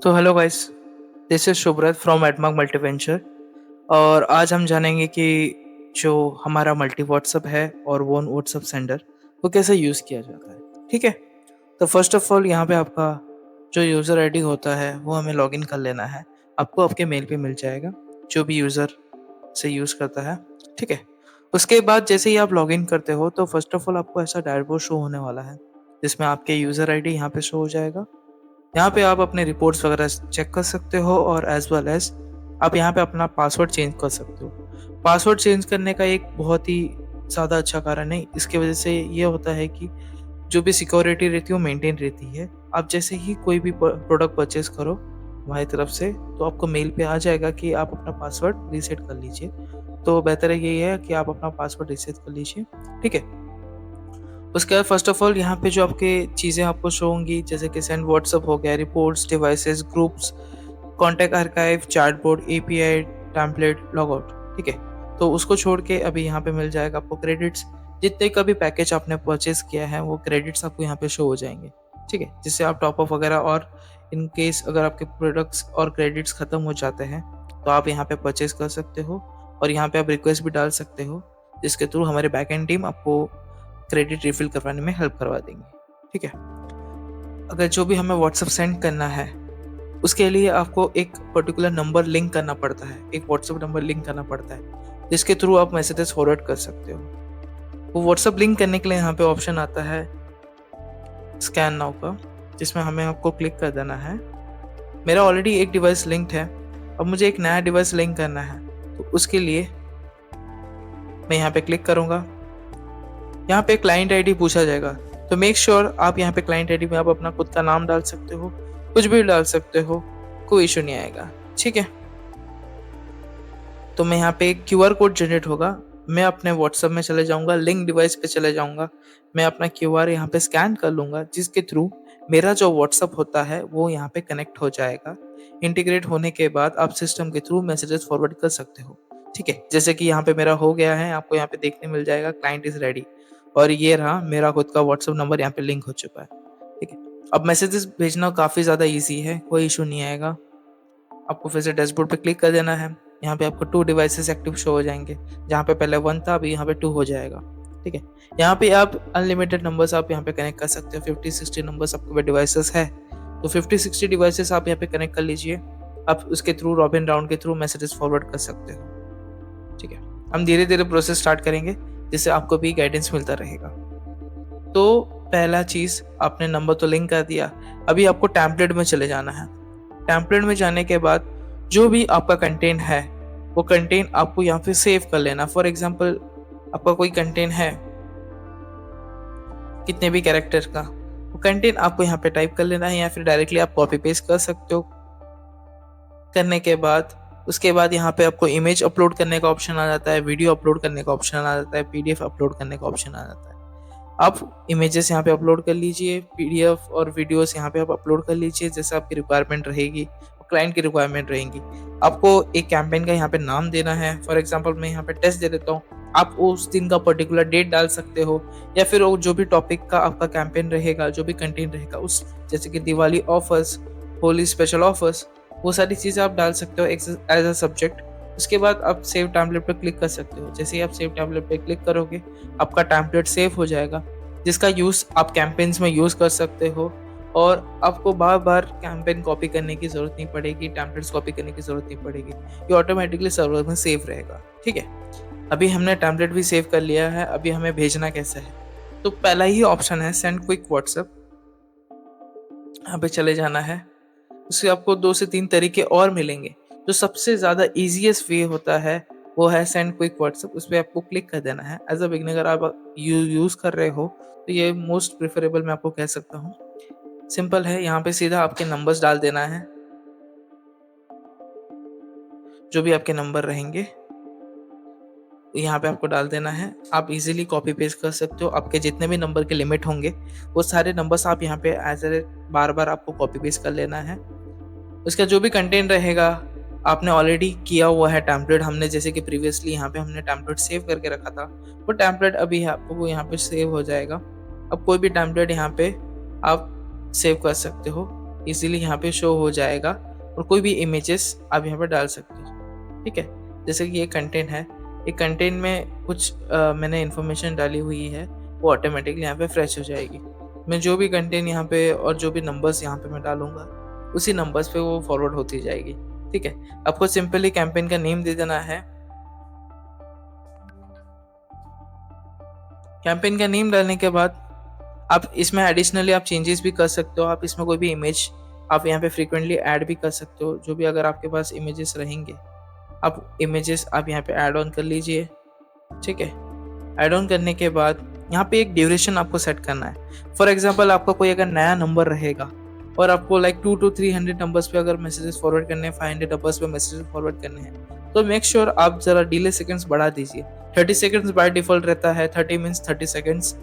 तो hello guys, this is Shubhrat from Admark Multiventure. और आज हम जानेंगे कि जो हमारा मल्टी व्हाट्सअप है और वन व्हाट्सअप सेंडर वो कैसे यूज़ किया जाता है। ठीक है, तो फर्स्ट ऑफ ऑल यहाँ पे आपका जो यूज़र आईडी होता है वो हमें लॉगिन कर लेना है। आपको आपके मेल पे मिल जाएगा जो भी यूज़र से यूज़ करता है। ठीक है, उसके बाद जैसे ही आप लॉगिन करते हो तो फर्स्ट ऑफ ऑल आपको ऐसा डैशबोर्ड शो होने वाला है जिसमें आपके यूज़र आईडी यहाँ पे शो हो जाएगा। यहाँ पे आप अपने रिपोर्ट्स वगैरह चेक कर सकते हो और एज वेल एज आप यहाँ पे अपना पासवर्ड चेंज कर सकते हो। पासवर्ड चेंज करने का एक बहुत ही ज़्यादा अच्छा कारण है, इसकी वजह से ये होता है कि जो भी सिक्योरिटी रहती है वो मेंटेन रहती है। आप जैसे ही कोई भी प्रोडक्ट परचेज करो हमारी तरफ से तो आपको मेल पे आ जाएगा कि आप अपना पासवर्ड रीसेट कर लीजिए। तो बेहतर यही है कि आप अपना पासवर्ड रीसेट कर लीजिए। ठीक है, उसके बाद फर्स्ट ऑफ ऑल यहाँ पे जो आपके चीज़ें आपको शो होंगी जैसे कि सेंड व्हाट्सअप हो गया, reports, devices, groups, contact archive, chatbot, API, template, logout. ठीक है, तो उसको छोड़ के अभी यहाँ पे मिल जाएगा आपको क्रेडिट्स। जितने का भी पैकेज आपने परचेज किया है वो क्रेडिट्स आपको यहाँ पे शो हो जाएंगे। ठीक है, जिससे आप टॉपअप वगैरह और इन केस अगर आपके प्रोडक्ट्स और क्रेडिट्स ख़त्म हो जाते हैं तो आप यहाँ पे परचेज कर सकते हो और यहाँ पे आप रिक्वेस्ट भी डाल सकते हो जिसके थ्रू हमारे बैक एंड टीम आपको क्रेडिट रिफिल करवाने में हेल्प करवा देंगे। ठीक है, अगर जो भी हमें व्हाट्सअप सेंड करना है उसके लिए आपको एक पर्टिकुलर नंबर लिंक करना पड़ता है, एक व्हाट्सअप नंबर लिंक करना पड़ता है जिसके थ्रू आप मैसेजेस फॉरवर्ड कर सकते हो। वो व्हाट्सअप लिंक करने के लिए यहाँ पे ऑप्शन आता है स्कैन नाउ का, जिसमें हमें आपको क्लिक कर देना है। मेरा ऑलरेडी एक डिवाइस लिंक्ड है, अब मुझे एक नया डिवाइस लिंक करना है तो उसके लिए मैं यहाँ पे क्लिक करूँगा। यहाँ पे क्लाइंट आईडी पूछा जाएगा तो मेक श्योर आप यहाँ पे क्लाइंट आईडी में आप अपना खुद का नाम डाल सकते हो, कुछ भी डाल सकते हो, कोई इशू नहीं आएगा। ठीक है, तो मैं यहाँ पे एक क्यूआर कोड जनरेट होगा, मैं अपने व्हाट्सएप में चले जाऊँगा, लिंक डिवाइस पे चले जाऊँगा, मैं अपना क्यूआर यहाँ पे स्कैन कर लूँगा जिसके थ्रू मेरा जो व्हाट्सएप होता है वो यहाँ पे कनेक्ट हो जाएगा। इंटीग्रेट होने के बाद आप सिस्टम के थ्रू मैसेजेस फॉरवर्ड कर सकते हो। ठीक है, जैसे कि यहाँ पे मेरा हो गया है, आपको यहाँ पे देखने मिल जाएगा क्लाइंट इज रेडी और ये रहा मेरा खुद का व्हाट्सएप नंबर यहाँ पे लिंक हो चुका है। ठीक है, अब मैसेजेस भेजना काफ़ी ज़्यादा ईजी है, कोई इशू नहीं आएगा। आपको फिर से डैशबोर्ड पे क्लिक कर देना है, यहाँ पे आपको 2 डिवाइसेस एक्टिव शो हो जाएंगे, जहाँ पे पहले 1 था अभी यहाँ पे 2 हो जाएगा। ठीक है, यहाँ पे आप अनलिमिटेड नंबर्स आप यहाँ पे कनेक्ट कर सकते हो। 50-60 नंबर्स आपके पास डिवाइसेस है तो 50-60 डिवाइसेस आप यहाँ पे कनेक्ट कर लीजिए। आप उसके थ्रू रॉबिन राउंड के थ्रू मैसेजेस फॉरवर्ड कर सकते हो। ठीक है, हम धीरे धीरे प्रोसेस स्टार्ट करेंगे जिससे आपको भी गाइडेंस मिलता रहेगा। तो पहला चीज़ आपने नंबर तो लिंक कर दिया, अभी आपको टेम्पलेट में चले जाना है। टेम्पलेट में जाने के बाद जो भी आपका कंटेंट है वो कंटेंट आपको यहाँ पे सेव कर लेना। फॉर एग्जांपल आपका कोई कंटेंट है कितने भी कैरेक्टर का, वो कंटेंट आपको यहाँ पे टाइप कर लेना है या फिर डायरेक्टली आप कॉपी पेस्ट कर सकते हो। करने के बाद उसके बाद यहाँ पे आपको इमेज अपलोड करने का ऑप्शन आ जाता है, वीडियो अपलोड करने का ऑप्शन आ जाता है, पीडीएफ अपलोड करने का ऑप्शन आ जाता है। आप इमेजेस यहाँ पे अपलोड कर लीजिए, पीडीएफ और वीडियोस यहाँ पे आप अपलोड कर लीजिए जैसे आपकी रिक्वायरमेंट रहेगी, क्लाइंट की रिक्वायरमेंट रहेंगी। आपको एक कैंपेन का यहाँ पे नाम देना है। फॉर एग्जांपल मैं यहाँ पे टेस्ट दे देता हूँ, आप उस दिन का पर्टिकुलर डेट डाल सकते हो या फिर जो भी टॉपिक का आपका कैंपेन रहेगा, जो भी कंटेंट रहेगा उस, जैसे कि Diwali offers, Holi special offers, वो सारी चीज़ें आप डाल सकते हो एज अ सब्जेक्ट। उसके बाद आप सेव टेम्पलेट पर क्लिक कर सकते हो। जैसे ही आप सेव टेम्पलेट पर क्लिक करोगे आपका टेम्पलेट सेव हो जाएगा जिसका यूज़ आप कैंपेन्स में यूज़ कर सकते हो और आपको बार बार कैंपेन कॉपी करने की ज़रूरत नहीं पड़ेगी, टेम्पलेट्स कॉपी करने की ज़रूरत नहीं पड़ेगी, ये ऑटोमेटिकली सर्वर में सेव रहेगा। ठीक है, अभी हमने टेम्पलेट भी सेव कर लिया है, अभी हमें भेजना कैसे है। तो पहला ही ऑप्शन है सेंड क्विक व्हाट्सएप, यहाँ पे चले जाना है। उससे आपको 2 से 3 तरीके और मिलेंगे। जो सबसे ज़्यादा ईजीएस्ट वे होता है वो है सेंड क्विक व्हाट्सएप, उस पर आपको क्लिक कर देना है। एज अ बिगनर अगर आप यूज़ कर रहे हो तो ये मोस्ट प्रेफरेबल मैं आपको कह सकता हूँ। सिंपल है, यहाँ पे सीधा आपके नंबर्स डाल देना है, जो भी आपके नंबर रहेंगे यहाँ पे आपको डाल देना है। आप इजीली कॉपी पेस्ट कर सकते हो, आपके जितने भी नंबर के लिमिट होंगे वो सारे नंबर्स आप यहाँ पे एज ए बार बार आपको कॉपी पेस्ट कर लेना है। उसका जो भी कंटेंट रहेगा आपने ऑलरेडी किया हुआ है टेम्पलेट, हमने जैसे कि प्रीवियसली यहाँ पे हमने टेम्पलेट सेव करके रखा था, वो टेम्पलेट अभी आपको यहाँ पे सेव हो जाएगा। अब कोई भी टेम्पलेट यहाँ पे आप सेव कर सकते हो। इजीली यहाँ पे शो हो जाएगा और कोई भी इमेजेस आप यहाँ पे डाल सकते हो। ठीक है, जैसे कि ये कंटेंट है, ये कंटेंट में कुछ मैंने इन्फॉर्मेशन डाली हुई है, वो ऑटोमेटिकली यहाँ पे फ्रेश हो जाएगी। मैं जो भी कंटेंट यहाँ पे और जो भी नंबर्स यहाँ पे मैं डालूंगा, उसी नंबर्स पे वो फॉरवर्ड होती जाएगी। ठीक है, आपको सिंपली कैंपेन का नेम दे देना है। कैंपेन का नेम डालने के बाद आप इसमें एडिशनली आप चेंजेस भी कर सकते हो। आप इसमें कोई भी इमेज आप यहाँ पे फ्रीक्वेंटली ऐड भी कर सकते हो। जो भी अगर आपके पास इमेजेस रहेंगे, आप इमेजेस आप यहाँ पे ऐड ऑन कर लीजिए। ठीक है, ऐड ऑन करने के बाद यहाँ पे एक ड्यूरेशन आपको सेट करना है। फॉर एग्जांपल आपका कोई अगर नया नंबर रहेगा और आपको लाइक 2 to 300 नंबर्स पे अगर मैसेजेस फॉरवर्ड करने हैं, 500 नंबर्स पे मैसेजेस फॉरवर्ड करने हैं, तो मेक श्योर आप जरा डिले सेकंड्स बढ़ा दीजिए। 30 सेकंड्स बाय डिफॉल्ट रहता है, 30 मीन्स 30 सेकंड्स।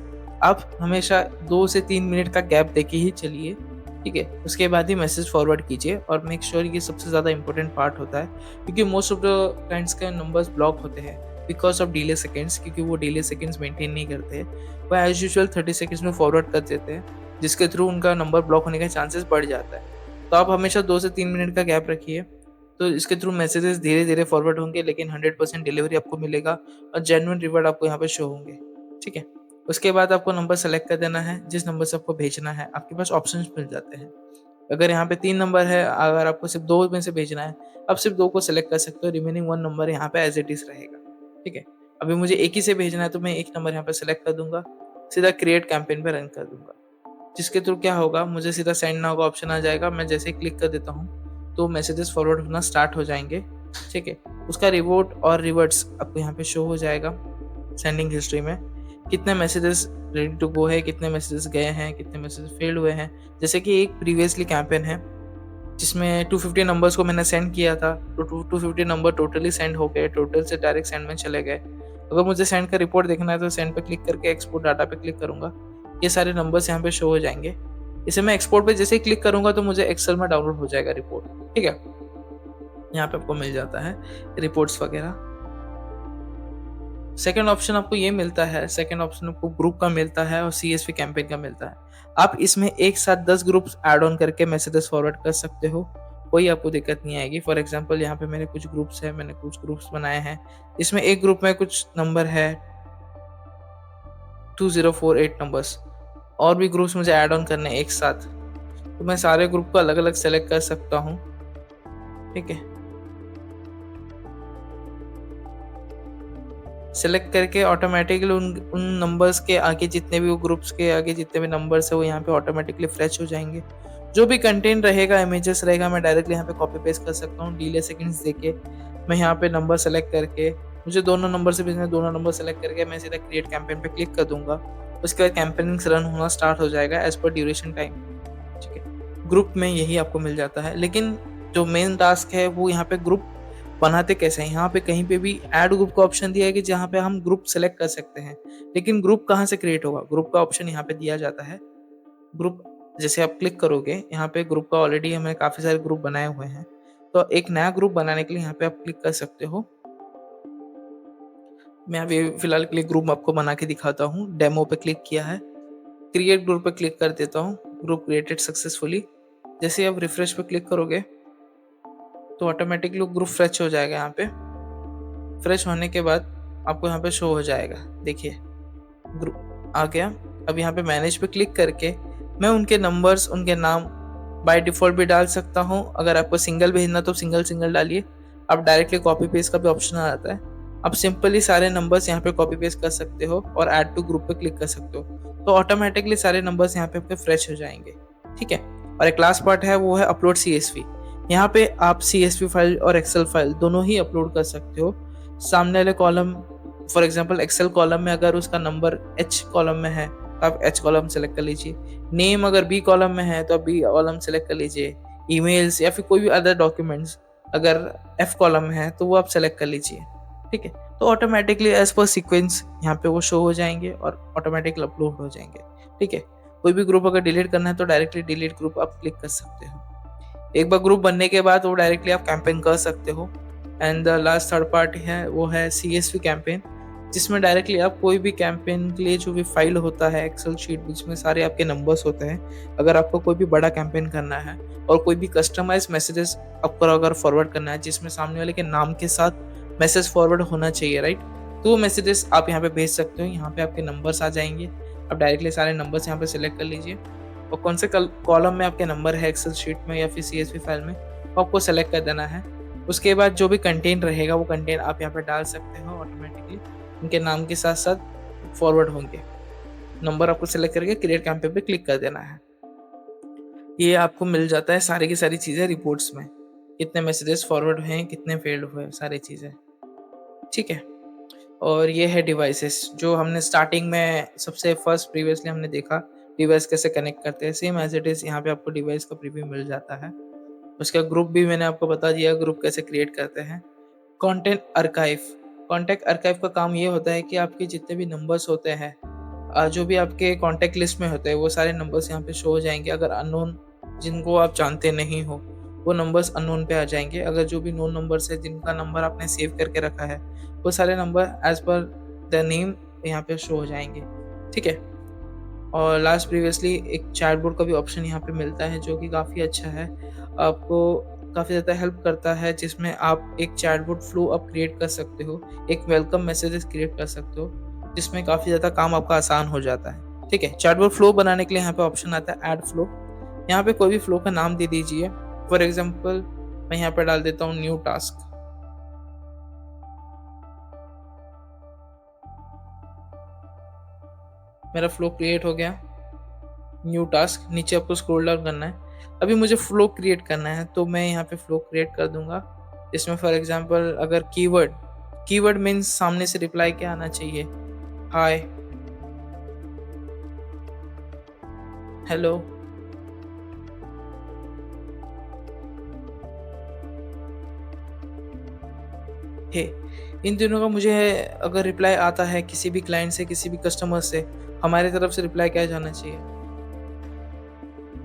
आप हमेशा 2 से 3 मिनट का गैप देके ही चलिए। ठीक है, उसके बाद ही मैसेज फॉरवर्ड कीजिए और मेक श्योर ये सबसे ज़्यादा इंपॉर्टेंट पार्ट होता है, क्योंकि मोस्ट ऑफ द क्लाइंट्स के नंबर्स ब्लॉक होते हैं बिकॉज ऑफ डिले सेकंड्स, क्योंकि वो डिले सेकंड्स मेंटेन नहीं करते, वो एज यूजुअल 30 सेकंड्स में फॉरवर्ड कर देते हैं, जिसके थ्रू उनका नंबर ब्लॉक होने का चांसेस बढ़ जाता है। तो आप हमेशा 2 से 3 मिनट का गैप रखिए, तो इसके थ्रू मैसेजेस धीरे धीरे फॉरवर्ड होंगे, लेकिन 100% डिलीवरी आपको मिलेगा और जेन्युइन रिवॉर्ड आपको यहाँ पे शो होंगे। ठीक है, उसके बाद आपको नंबर सेलेक्ट कर देना है जिस नंबर से आपको भेजना है। आपके पास ऑप्शंस मिल जाते हैं। अगर यहाँ पे 3 नंबर है, अगर आपको सिर्फ 2 में से भेजना है, आप सिर्फ 2 को सेलेक्ट कर सकते हो, रिमेनिंग 1 नंबर यहाँ पे एज इट इज रहेगा। ठीक है, अभी मुझे एक ही से भेजना है तो मैं एक नंबर यहाँ पे सेलेक्ट कर दूंगा, सीधा क्रिएट कैंपेन पे रन कर दूंगा, जिसके थ्रू क्या होगा, मुझे सीधा सेंड नाउ का ऑप्शन आ जाएगा। मैं जैसे ही क्लिक कर देता हूँ तो मैसेजेस फॉरवर्ड होना स्टार्ट हो जाएंगे। ठीक है, उसका रिवोट और रिवर्ट्स आपको यहाँ पे शो हो जाएगा सेंडिंग हिस्ट्री में, कितने मैसेजेस रेडी टू गो है, कितने मैसेजेस गए हैं, कितने मैसेजेस फेल्ड हुए हैं। जैसे कि एक प्रीवियसली कैंपेन है जिसमें 250 नंबर्स को मैंने सेंड किया था, तो 250 नंबर टोटली सेंड हो गए, टोटल से डायरेक्ट सेंड में चले गए। अगर मुझे सेंड का रिपोर्ट देखना है तो सेंड पे क्लिक करके एक्सपोर्ट डाटा पे क्लिक करूंगा, ये सारे नंबर्स यहाँ पे शो हो जाएंगे। इसे मैं एक्सपोर्ट पे जैसे ही क्लिक करूंगा तो मुझे एक्सेल में डाउनलोड हो जाएगा रिपोर्ट। ठीक है, यहाँ पे आपको मिल जाता है रिपोर्ट्स वगैरह। सेकेंड ऑप्शन आपको ये मिलता है, सेकेंड ऑप्शन आपको ग्रुप का मिलता है और CSV कैंपेन का मिलता है। आप इसमें एक साथ 10 ग्रुप्स ऐड ऑन करके मैसेजेस फॉरवर्ड कर सकते हो, कोई आपको दिक्कत नहीं आएगी। फॉर एग्जांपल यहाँ पे मेरे कुछ ग्रुप्स है, मैंने कुछ ग्रुप्स बनाए हैं। इसमें एक ग्रुप में कुछ नंबर है 2048 नंबर्स, और भी ग्रुप्स मुझे ऐड ऑन करने एक साथ, तो मैं सारे ग्रुप को अलग अलग सेलेक्ट कर सकता हूँ। ठीक है, सेलेक्ट करके ऑटोमेटिकली उन नंबर्स के आगे जितने भी वो ग्रुप्स के आगे जितने भी नंबर्स है वो यहाँ पे ऑटोमेटिकली फ्रेश हो जाएंगे। जो भी कंटेंट रहेगा, इमेजेस रहेगा, मैं डायरेक्टली यहाँ पे कॉपी पेस्ट कर सकता हूँ। डिले सेकंड्स देके मैं यहाँ पे नंबर सेलेक्ट करके, मुझे दोनों नंबर से भेजना है, दोनों नंबर सेलेक्ट करके मैं सीधा क्रिएट कैंपेन पे क्लिक कर दूंगा। उसके बाद कैंपेनिंग रन होना स्टार्ट हो जाएगा एज पर ड्यूरेशन टाइम। ठीक है, ग्रुप में यही आपको मिल जाता है, लेकिन जो मेन टास्क है वो यहाँ पे ग्रुप बनाते कैसे हैं। यहाँ पे कहीं पे भी ऐड ग्रुप का ऑप्शन दिया है कि जहाँ पे हम ग्रुप सेलेक्ट कर सकते हैं, लेकिन ग्रुप कहाँ से क्रिएट होगा, ग्रुप का ऑप्शन यहाँ पे दिया जाता है। ग्रुप जैसे आप क्लिक करोगे, यहाँ पे ग्रुप का ऑलरेडी हमने काफी सारे ग्रुप बनाए हुए हैं, तो एक नया ग्रुप बनाने के लिए यहाँ पे आप क्लिक कर सकते हो। मैं अभी फिलहाल के लिए ग्रुप आपको बना के दिखाता हूँ। डेमो पे क्लिक किया है, क्रिएट ग्रुप पे क्लिक कर देता हूँ, ग्रुप क्रिएटेड सक्सेसफुली। जैसे आप रिफ्रेश पे क्लिक करोगे तो ऑटोमेटिकली ग्रुप फ्रेश हो जाएगा। यहाँ पे फ्रेश होने के बाद आपको यहाँ पे शो हो जाएगा, देखिए ग्रुप आ गया। अब यहाँ पे मैनेज पे क्लिक करके मैं उनके नंबर्स, उनके नाम बाय डिफॉल्ट भी डाल सकता हूँ। अगर आपको सिंगल भेजना तो सिंगल सिंगल डालिए। आप डायरेक्टली कॉपी पेस्ट का भी ऑप्शन आ जाता है, आप सिंपली सारे नंबर्स यहाँ पे कॉपी पेस्ट कर सकते हो और ऐड टू ग्रुप पे क्लिक कर सकते हो, तो ऑटोमेटिकली सारे नंबर्स यहाँ पे आपके फ्रेश हो जाएंगे। ठीक है, और एक लास्ट पार्ट है वो है अपलोड CSV। यहाँ पे आप CSV फाइल और एक्सेल फाइल दोनों ही अपलोड कर सकते हो। सामने वाले column, for example Excel column में अगर उसका नंबर H कॉलम में है तो आप H कॉलम सेलेक्ट कर लीजिए। नेम अगर B कॉलम में है तो आप B कॉलम सेलेक्ट कर लीजिए। ईमेल्स या फिर कोई भी अदर डॉक्यूमेंट्स अगर F कॉलम में है तो वो आप सेलेक्ट कर लीजिए। ठीक है, तो ऑटोमेटिकली एज पर सीक्वेंस यहाँ पे वो शो हो जाएंगे और ऑटोमेटिकली अपलोड हो जाएंगे। ठीक है, कोई भी ग्रुप अगर डिलीट करना है तो डायरेक्टली डिलीट ग्रुप आप क्लिक कर सकते हो। एक बार ग्रुप बनने के बाद वो डायरेक्टली आप कैंपेन कर सकते हो। And the last third party है वो है CSV कैंपेन। जिसमें डायरेक्टली आप कोई भी कैंपेन के लिए जो भी फाइल होता है एक्सेल शीट जिसमें सारे आपके नंबर्स होते हैं, अगर आपको कोई भी बड़ा कैंपेन करना है और कोई भी कस्टमाइज़ मैसेजेस आपको अगर फॉरवर्ड करना है जिसमें सामने वाले के नाम के साथ मैसेज फॉरवर्ड होना चाहिए, राइट? तो वो मैसेजेस आप यहाँ पे भेज सकते हो, यहाँ पे आपके नंबर्स आ जाएँगे। आप डायरेक्टली सारे नंबर्स यहाँ पे सिलेक्ट कर लीजिए और कौन से कॉलम में आपके नंबर है एक्सेल शीट में या फिर सीएसवी फाइल में, वो आपको सेलेक्ट कर देना है। उसके बाद जो भी कंटेंट रहेगा वो कंटेंट आप यहाँ पे डाल सकते हो ऑटोमेटिकली, उनके नाम के साथ-साथ फॉरवर्ड होंगे। नंबर आपको सेलेक्ट करके क्रिएट कैंपेन पे क्लिक कर देना है। ये आपको मिल जाता है सारी की सारी चीज़ें रिपोर्ट्स में। कितने मैसेजेस फॉरवर्ड हुए हैं, कितने फेल्ड हुए, सारी चीज़ें। ठीक है? और ये है डिवाइसेस जो हमने स्टार्टिंग में सबसे फर्स्ट प्रीवियसली हमने देखा, डिवाइस कैसे कनेक्ट करते हैं। सेम एज़ इट इज़ यहाँ पे आपको डिवाइस का प्रीव्यू मिल जाता है। उसका ग्रुप भी मैंने आपको बता दिया, ग्रुप कैसे क्रिएट करते हैं। कंटेंट आर्काइव, कॉन्टैक्ट आर्काइव का काम ये होता है कि आपके जितने भी नंबर्स होते हैं जो भी आपके कॉन्टैक्ट लिस्ट में होते हैं वो सारे नंबर्स यहाँ पे शो हो जाएँगे। अगर अननोन जिनको आप जानते नहीं हो, वो नंबर्स अननोन पे आ जाएँगे। अगर जो भी नोन नंबर्स है जिनका नंबर आपने सेव करके रखा है, वो सारे number as per the name यहाँ पे शो हो जाएँगे। ठीक है? और लास्ट प्रीवियसली एक चैटबॉट का भी ऑप्शन यहाँ पे मिलता है जो कि काफ़ी अच्छा है। आपको काफ़ी ज़्यादा हेल्प करता है जिसमें आप एक चैटबॉट फ्लो आप क्रिएट कर सकते हो, एक वेलकम मैसेजेस क्रिएट कर सकते हो, जिसमें काफ़ी ज़्यादा काम आपका आसान हो जाता है। ठीक है? चैटबॉट फ्लो बनाने के लिए यहाँ पे ऑप्शन आता है ऐड फ्लो। यहाँ पे कोई भी फ्लो का नाम दे दीजिए। फॉर एग्ज़ाम्पल मैं यहाँ पे डाल देता हूँ न्यू टास्क। मेरा फ्लो क्रिएट हो गया। न्यू टास्क नीचे आपको स्क्रॉल डाउन करना है। अभी मुझे फ्लो क्रिएट करना है तो मैं यहाँ पे फ्लो क्रिएट कर दूँगा। इसमें फॉर एग्ज़ाम्पल अगर कीवर्ड कीवर्ड मीन्स सामने से रिप्लाई क्या आना चाहिए? हाय, हेलो, हे। इन तीनों का मुझे अगर रिप्लाई आता है किसी भी क्लाइंट से, किसी भी कस्टमर से, हमारी तरफ से रिप्लाई क्या जाना चाहिए?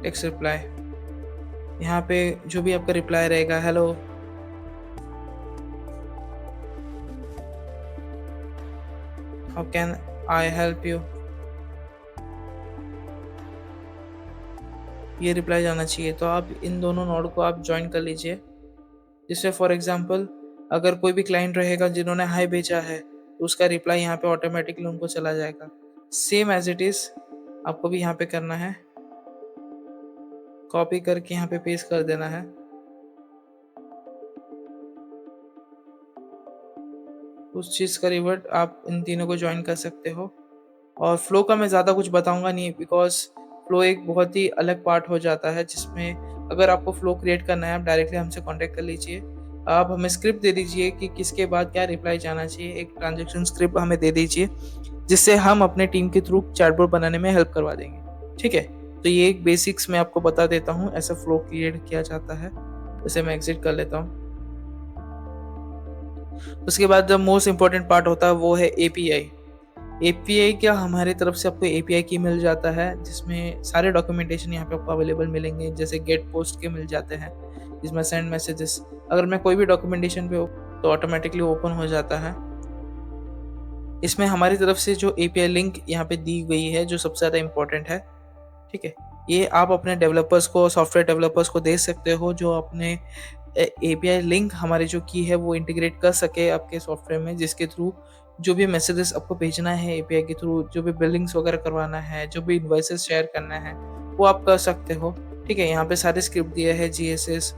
Text reply. यहाँ पे जो भी आपका रिप्लाई रहेगा hello, how can I help you? ये रिप्लाई जाना चाहिए। तो आप इन दोनों नोड को आप जॉइन कर लीजिए। जिससे फॉर एग्ज़ाम्पल अगर कोई भी क्लाइंट रहेगा जिन्होंने हाय भेजा है, तो उसका रिप्लाई यहाँ पे ऑटोमैटिकली उनको चला जाएगा। सेम एज़ इट इज़ आपको भी यहाँ पे करना है, कॉपी करके यहाँ पे पेस्ट कर देना है। उस चीज़ का रिवर्ट आप इन तीनों को जॉइन कर सकते हो। और फ्लो का मैं ज़्यादा कुछ बताऊँगा नहीं बिकॉज़ फ्लो एक बहुत ही अलग पार्ट हो जाता है जिसमें अगर आपको फ्लो क्रिएट करना है आप डायरेक्टली हमसे कॉन्टैक्ट कर लीजिए। आप हमें स्क्रिप्ट दे दीजिए कि किसके बाद क्या रिप्लाई जाना चाहिए, एक ट्रांज़ैक्शन स्क्रिप्ट हमें दे दीजिए, जिससे हम अपने टीम के थ्रू चैटबॉट बनाने में हेल्प करवा देंगे। ठीक है? तो ये एक बेसिक्स मैं आपको बता देता हूँ, ऐसा फ्लो क्रिएट किया जाता है। इसे मैं एग्ज़िट कर लेता हूँ। उसके बाद जो मोस्ट इम्पोर्टेंट पार्ट होता है वो है एपीआई। एपीआई क्या हमारी तरफ से आपको एपीआई की मिल जाता है जिसमें सारे डॉक्यूमेंटेशन यहाँ पे आपको अवेलेबल मिलेंगे जैसे गेट पोस्ट के मिल जाते हैं जिसमें सेंड मैसेजेस अगर मैं कोई भी डॉक्यूमेंटेशन पे हो तो ऑटोमेटिकली ओपन हो जाता है। इसमें हमारी तरफ से जो एपीआई लिंक यहाँ पे दी गई है जो सबसे ज़्यादा इम्पोर्टेंट है। ठीक है? ये आप अपने डेवलपर्स को सॉफ्टवेयर डेवलपर्स को दे सकते हो जो अपने एपीआई लिंक हमारी जो की है वो इंटीग्रेट कर सके आपके सॉफ्टवेयर में जिसके थ्रू जो भी मैसेजेस आपको भेजना है एपीआई के थ्रू, जो भी बिलिंग्स वगैरह करवाना है, जो भी इनवॉइसेस शेयर करना है, वो आप कर सकते हो। ठीक है? यहाँ पे सारे स्क्रिप्ट दिए हैं जीएसएस,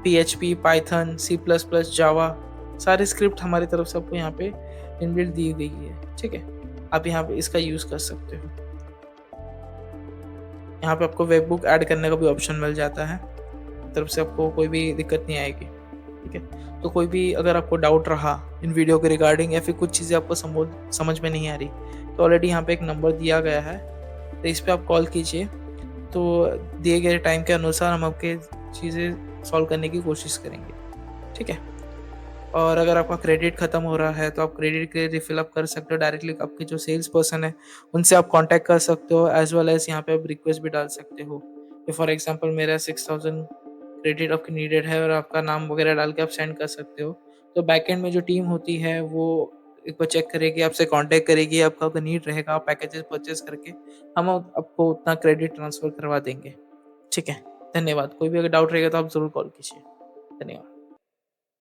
PHP, Python, C plus plus, Java सारे स्क्रिप्ट हमारी तरफ से आपको यहाँ पे इनबिल्ट दी गई है। ठीक है? आप यहाँ पे इसका यूज़ कर सकते हो। यहाँ पे आपको वेब बुक ऐड करने का भी ऑप्शन मिल जाता है, तरफ से आपको कोई भी दिक्कत नहीं आएगी। ठीक है? तो कोई भी अगर आपको डाउट रहा इन वीडियो के रिगार्डिंग या फिर कुछ चीज़ें आपको समझ में नहीं आ रही, तो ऑलरेडी यहाँ पे एक नंबर दिया गया है, तो इस पे आप कॉल कीजिए। तो दिए गए टाइम के अनुसार हम आपके चीज़ें सॉल्व करने की कोशिश करेंगे। ठीक है? और अगर आपका क्रेडिट ख़त्म हो रहा है, तो आप क्रेडिट के लिए रिफ़िल अप कर सकते हो डायरेक्टली आपके जो सेल्स पर्सन है, उनसे आप कॉन्टैक्ट कर सकते हो एज़ वेल एज़ यहाँ पे आप रिक्वेस्ट भी डाल सकते हो। कि फॉर एग्ज़ाम्पल मेरा 6000 क्रेडिट आपकी नीडेड है और आपका नाम वगैरह डाल के आप सेंड कर सकते हो। तो बैकएंड में जो टीम होती है वो एक बार चेक करेगी, आपसे कॉन्टैक्ट करेगी, आपका अगर नीड रहेगा पैकेजेज़ परचेज़ करके हम आपको उतना क्रेडिट ट्रांसफ़र करवा देंगे। ठीक है, धन्यवाद। कोई भी अगर डाउट रहेगा तो आप ज़रूर कॉल कीजिए। धन्यवाद।